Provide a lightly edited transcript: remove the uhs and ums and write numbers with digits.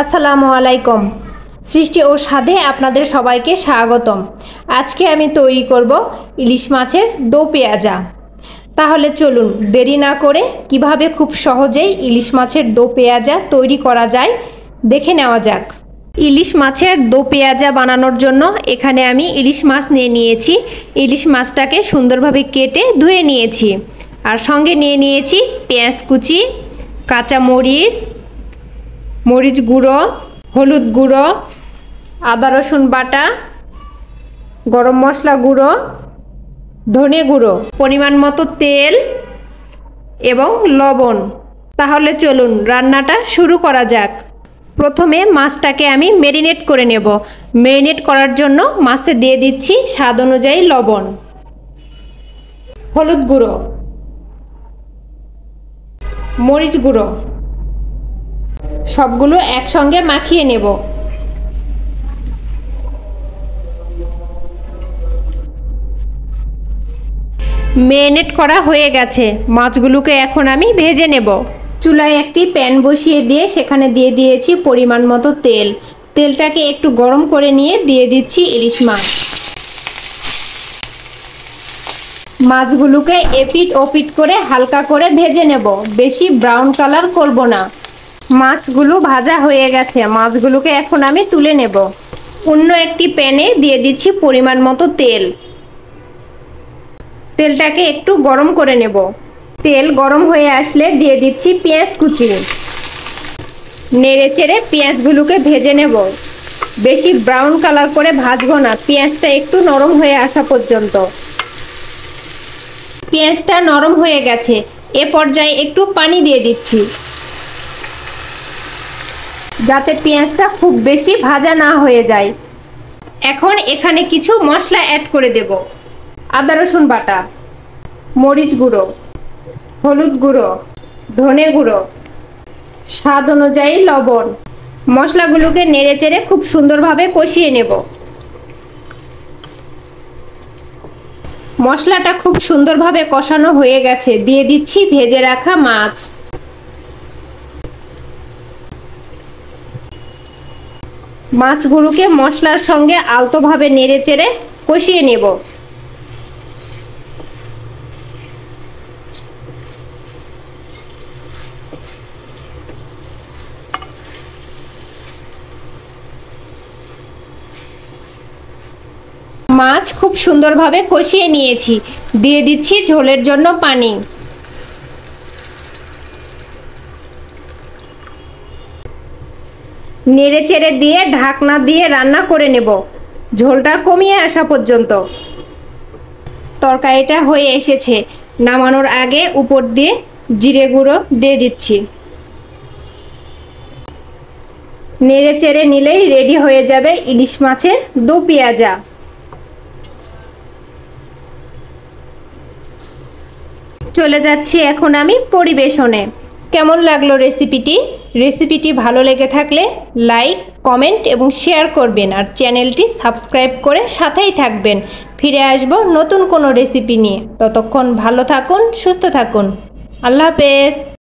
আসসালামু আলাইকুম। সৃষ্টি ও স্বাদে আপনাদের সবাইকে স্বাগতম। আজকে আমি তৈরি করব ইলিশ মাছের দো পেঁয়াজা। তাহলে চলুন দেরি না করে কিভাবে খুব সহজেই ইলিশ মাছের দো পেঁয়াজা তৈরি করা যায় দেখে নেওয়া যাক। ইলিশ মাছের দো পেঁয়াজা বানানোর জন্য এখানে আমি ইলিশ মাছ নিয়ে নিয়েছি। ইলিশ মাছটাকে সুন্দরভাবে কেটে ধুয়ে নিয়েছি। আর সঙ্গে নিয়ে নিয়েছি পেঁয়াজ কুচি, কাঁচা মরিচ, মরিচ গুঁড়ো, হলুদ গুঁড়ো, আদা রসুন বাটা, গরম মশলা গুঁড়ো, ধনে গুঁড়ো, পরিমাণ মতো তেল এবং লবণ। তাহলে চলুন রান্নাটা শুরু করা যাক। প্রথমে মাছটাকে আমি ম্যারিনেট করে নেব। ম্যারিনেট করার জন্য মাছে দিয়ে দিচ্ছি স্বাদ অনুযায়ী লবণ, হলুদ গুঁড়ো, মরিচ গুঁড়ো, সবগুলো একসঙ্গে মাখিয়ে নেব। ম্যারিনেট করা হয়ে গেছে। মাছগুলোকে এখন আমি ভেজে নেব। চুলায় একটি প্যান বসিয়ে দিয়ে সেখানে দিয়ে দিয়েছি পরিমাণ মতো তেল। তেলটাকে একটু গরম করে নিয়ে দিয়ে দিচ্ছি ইলিশ মাছ। মাছগুলোকে এপিট ওপিট করে হালকা করে ভেজে নেব, বেশি ব্রাউন কালার করব না। মাছগুলো ভাজা হয়ে গেছে। মাছগুলোকে এখন আমি তুলে নেব। অন্য একটি প্যানে দিয়ে দিচ্ছি পরিমাণ মতো তেল। তেলটাকে একটু গরম করে নেব। তেল গরম হয়ে আসলে দিয়ে দিচ্ছি পেঁয়াজ কুচি। নেড়ে চেড়ে পেঁয়াজগুলোকে ভেজে নেব। বেশি ব্রাউন কালার করে ভাজবো না, পেঁয়াজটা একটু নরম হয়ে আসা পর্যন্ত। পেঁয়াজটা নরম হয়ে গেছে। এ পর্যায়ে একটু পানি দিয়ে দিচ্ছি, যাতে পেঁয়াজটা খুব বেশি ভাজা না হয়ে যায়। এখন এখানে কিছু মশলা অ্যাড করে দেব। আদা রসুন বাটা, মরিচ গুঁড়ো, হলুদ গুঁড়ো, ধনে গুঁড়ো, স্বাদ অনুযায়ী লবণ। মশলাগুলোকে নেড়ে চেড়ে খুব সুন্দরভাবে কষিয়ে নেব। মশলাটা খুব সুন্দরভাবে কষানো হয়ে গেছে। দিয়ে দিচ্ছি ভেজে রাখা মাছ। মাছগুলোকে মশলার সঙ্গে আলতোভাবে নেড়ে চেড়ে কষিয়ে নেব। মাছ খুব সুন্দরভাবে কষিয়ে নিয়েছি। দিয়ে দিচ্ছি ঝোলের জন্য পানি। নেড়ে চেড়ে দিয়ে ঢাকনা দিয়ে রান্না করে নেব, ঝোলটা কমিয়ে আসা পর্যন্ত। তরকারিটা হয়ে এসেছে। নামানোর আগে উপর দিয়ে জিরে গুঁড়ো দিয়ে দিচ্ছি। নেড়ে চেড়ে নিলেই রেডি হয়ে যাবে ইলিশ মাছের দো পেঁয়াজা। চলে যাচ্ছি এখন আমি পরিবেশনে। কেমন লাগলো রেসিপিটি ভালো লেগে থাকলে লাইক, কমেন্ট এবং শেয়ার করবেন। আর চ্যানেলটি সাবস্ক্রাইব করে সাথেই থাকবেন। ফিরে আসব নতুন কোনো রেসিপি নিয়ে। ততক্ষণ ভালো থাকুন, সুস্থ থাকুন। আল্লাহ হাফেজ।